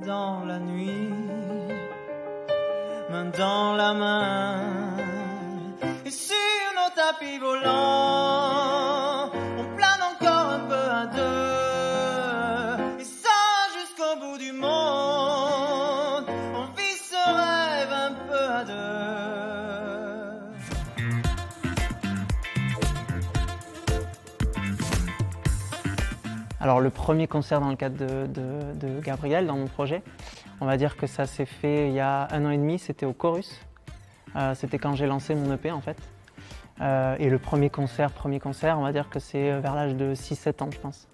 dans la nuit, main dans la main, et sur nos tapis volants, on plane encore un peu à deux, et ça jusqu'au bout du monde, on vit ce rêve un peu à deux. Alors le premier concert dans le cadre de Gabriel, dans mon projet, on va dire que ça s'est fait il y a 1 an et demi, c'était au Chorus. C'était quand j'ai lancé mon EP en fait. Et le premier concert, on va dire que c'est vers l'âge de 6-7 ans je pense.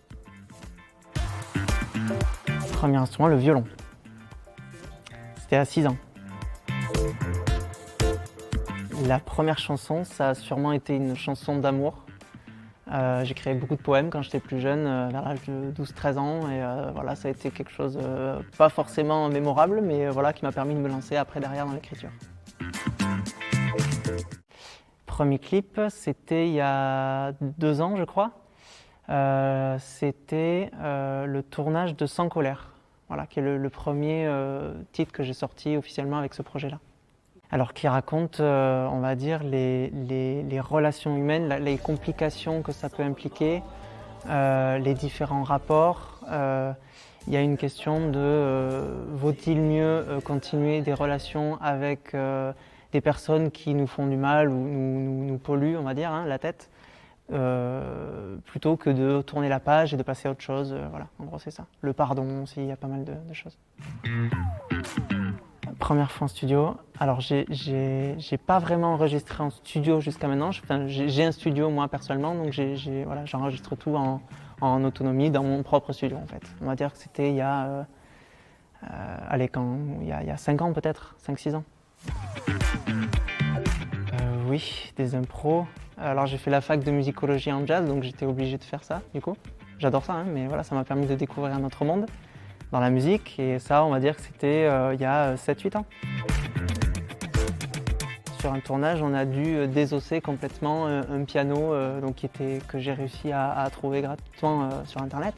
Premier instrument, le violon. C'était à 6 ans. La première chanson, ça a sûrement été une chanson d'amour. J'ai créé beaucoup de poèmes quand j'étais plus jeune, vers l'âge de 12-13 ans, et voilà, ça a été quelque chose pas forcément mémorable, mais voilà, qui m'a permis de me lancer après derrière dans l'écriture. Premier clip, c'était il y a 2 ans, je crois. C'était le tournage de Sans colère, voilà, qui est le premier titre que j'ai sorti officiellement avec ce projet-là. Alors qui raconte, on va dire, les relations humaines, les complications que ça peut impliquer, les différents rapports. Il y a une question de vaut-il mieux continuer des relations avec des personnes qui nous font du mal ou nous polluent, on va dire, la tête, plutôt que de tourner la page et de passer à autre chose. Voilà, en gros c'est ça. Le pardon aussi, il y a pas mal de choses. Première fois en studio, alors j'ai pas vraiment enregistré en studio jusqu'à maintenant. J'ai un studio moi personnellement, donc voilà, j'enregistre tout en autonomie dans mon propre studio en fait. On va dire que c'était il y a, il y a 5 ans peut-être, 5-6 ans. Oui, des impros. Alors j'ai fait la fac de musicologie en jazz, donc j'étais obligé de faire ça du coup. J'adore ça, mais voilà, ça m'a permis de découvrir un autre monde dans la musique, et ça, on va dire que c'était il y a 7-8 ans. Sur un tournage, on a dû désosser complètement un piano que j'ai réussi à trouver gratuitement sur internet,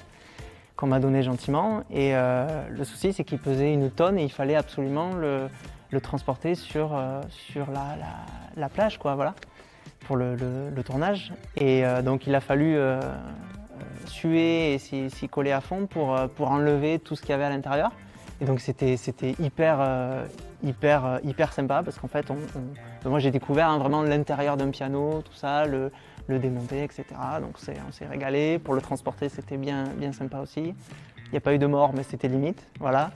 qu'on m'a donné gentiment, et le souci c'est qu'il pesait 1 tonne et il fallait absolument le transporter sur la plage, quoi, voilà, pour le tournage, et donc il a fallu suer et s'y coller à fond pour enlever tout ce qu'il y avait à l'intérieur. Et donc c'était hyper sympa, parce qu'en fait moi j'ai découvert vraiment l'intérieur d'un piano, tout ça, le démonter, etc. Donc on s'est régalé. Pour le transporter, c'était bien sympa aussi. Il n'y a pas eu de mort, mais c'était limite, voilà.